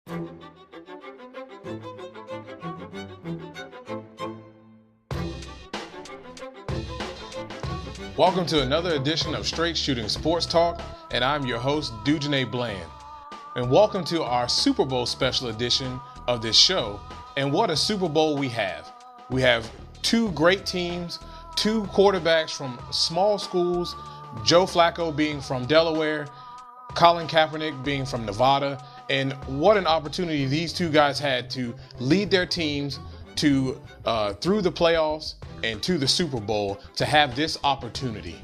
Welcome to another edition of Straight Shooting Sports Talk, and I'm your host, Dujane Bland. And welcome to our Super Bowl special edition of this show. And what a Super Bowl we have. We have two great teams, two quarterbacks from small schools, Joe Flacco being from Delaware, Colin Kaepernick being from Nevada. And what an opportunity these two guys had to lead their teams to through the playoffs and to the Super Bowl to have this opportunity.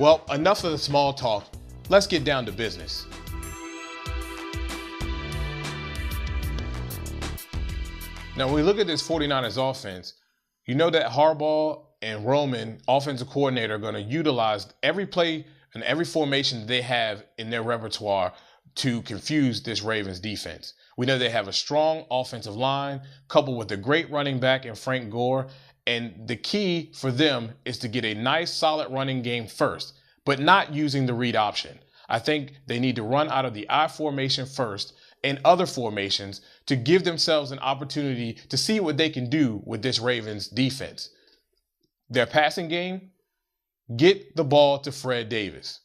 Well, enough of the small talk. Let's get down to business. Now, when we look at this 49ers offense, you know that Harbaugh and Roman, offensive coordinator, are going to utilize every play and every formation they have in their repertoire to confuse this Ravens defense. We know they have a strong offensive line coupled with a great running back in Frank Gore. And the key for them is to get a nice, solid running game first, but not using the read option. I think they need to run out of the I formation first and other formations to give themselves an opportunity to see what they can do with this Ravens defense. Their passing game, get the ball to Fred Davis.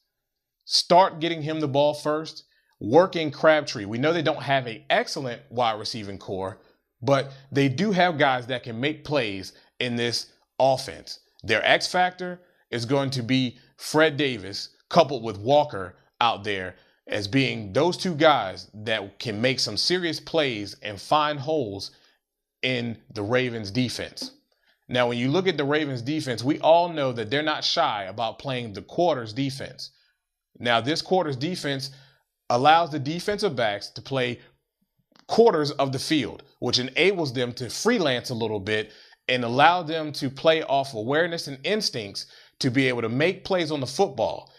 Start getting him the ball first. Working Crabtree. We know they don't have an excellent wide receiving core, but they do have guys that can make plays in this offense. Their X factor is going to be Fred Davis coupled with Walker out there as being those two guys that can make some serious plays and find holes in the Ravens defense. Now, when you look at the Ravens defense, we all know that they're not shy about playing the quarters defense. Now, this quarters defense allows the defensive backs to play quarters of the field, which enables them to freelance a little bit and allow them to play off awareness and instincts to be able to make plays on the football,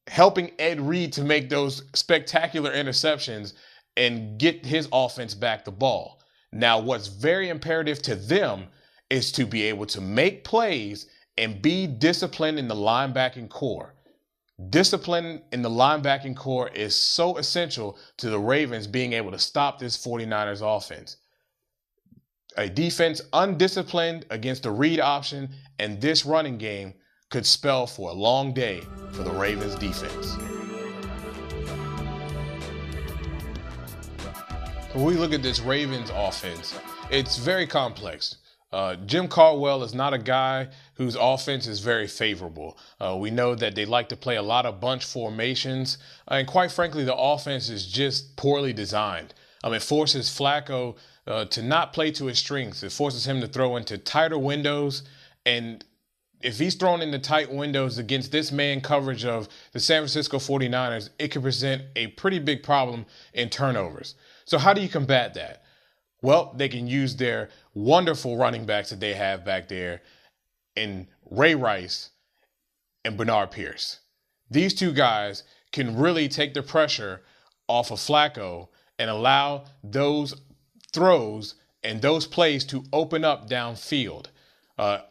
helping Ed Reed to make those spectacular interceptions and get his offense back the ball. Now, what's very imperative to them is to be able to make plays and be disciplined in the linebacking core. Discipline in the linebacking core is so essential to the Ravens being able to stop this 49ers offense. A defense undisciplined against the read option and this running game could spell for a long day for the Ravens defense. When we look at this Ravens offense, it's very complex. Jim Caldwell is not a guy whose offense is very favorable. We know that they like to play a lot of bunch formations, and quite frankly, the offense is just poorly designed. It forces Flacco to not play to his strengths. It forces him to throw into tighter windows, and if he's thrown into tight windows against this man coverage of the San Francisco 49ers, it could present a pretty big problem in turnovers. So how do you combat that? Well, they can use their wonderful running backs that they have back there in Ray Rice and Bernard Pierce. These two guys can really take the pressure off of Flacco and allow those throws and those plays to open up downfield.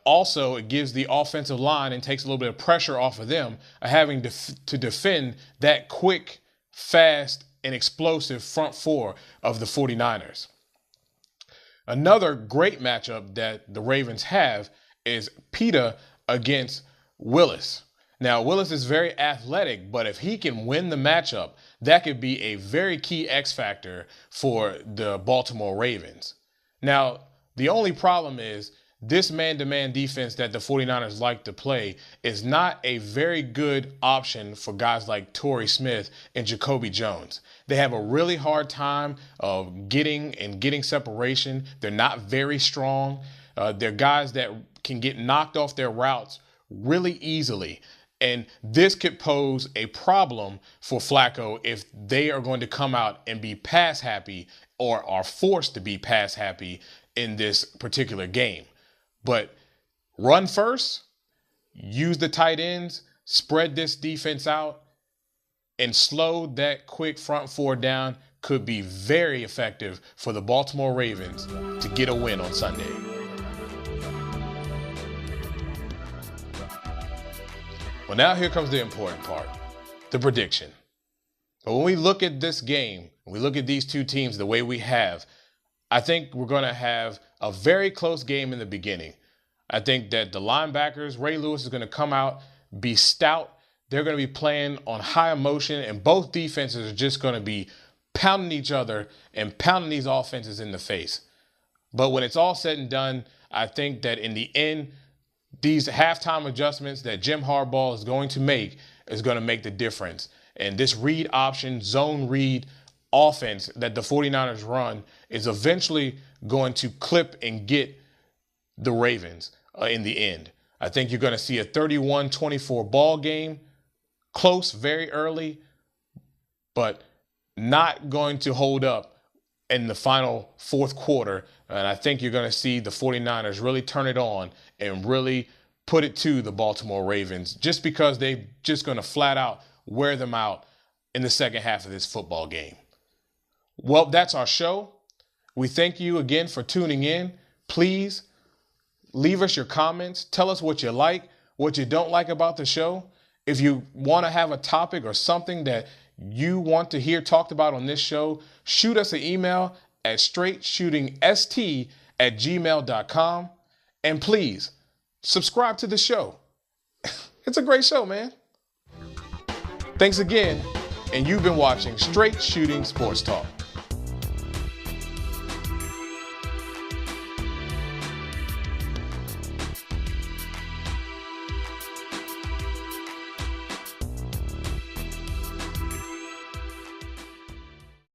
Also, it gives the offensive line and takes a little bit of pressure off of them having to defend that quick, fast, and explosive front four of the 49ers. Another great matchup that the Ravens have is Pita against Willis. Now, Willis is very athletic, but if he can win the matchup, that could be a very key X factor for the Baltimore Ravens. Now, the only problem is this man-to-man defense that the 49ers like to play is not a very good option for guys like Torrey Smith and Jacoby Jones. They have a really hard time of getting separation. They're not very strong. They're guys that can get knocked off their routes really easily. And this could pose a problem for Flacco if they are going to come out and be pass happy or are forced to be pass happy in this particular game. But run first, use the tight ends, spread this defense out, and slow that quick front four down could be very effective for the Baltimore Ravens to get a win on Sunday. Well, now here comes the important part, the prediction. But when we look at this game, we look at these two teams the way we have, I think we're going to have a very close game in the beginning. I think that the linebackers, Ray Lewis is going to come out, be stout. They're going to be playing on high emotion, and both defenses are just going to be pounding each other and pounding these offenses in the face. But when it's all said and done, I think that in the end, these halftime adjustments that Jim Harbaugh is going to make is going to make the difference. And this read option, zone read offense that the 49ers run is eventually going to clip and get the Ravens in the end. I think you're going to see a 31-24 ball game, close very early, but not going to hold up in the final fourth quarter. And I think you're going to see the 49ers really turn it on and really put it to the Baltimore Ravens, just because they're just going to flat out wear them out in the second half of this football game. Well, that's our show. We thank you again for tuning in. Please leave us your comments. Tell us what you like, what you don't like about the show. If you want to have a topic or something that you want to hear talked about on this show, shoot us an email at straightshootingst@gmail.com. And please subscribe to the show. It's a great show, man. Thanks again. And you've been watching Straight Shooting Sports Talk.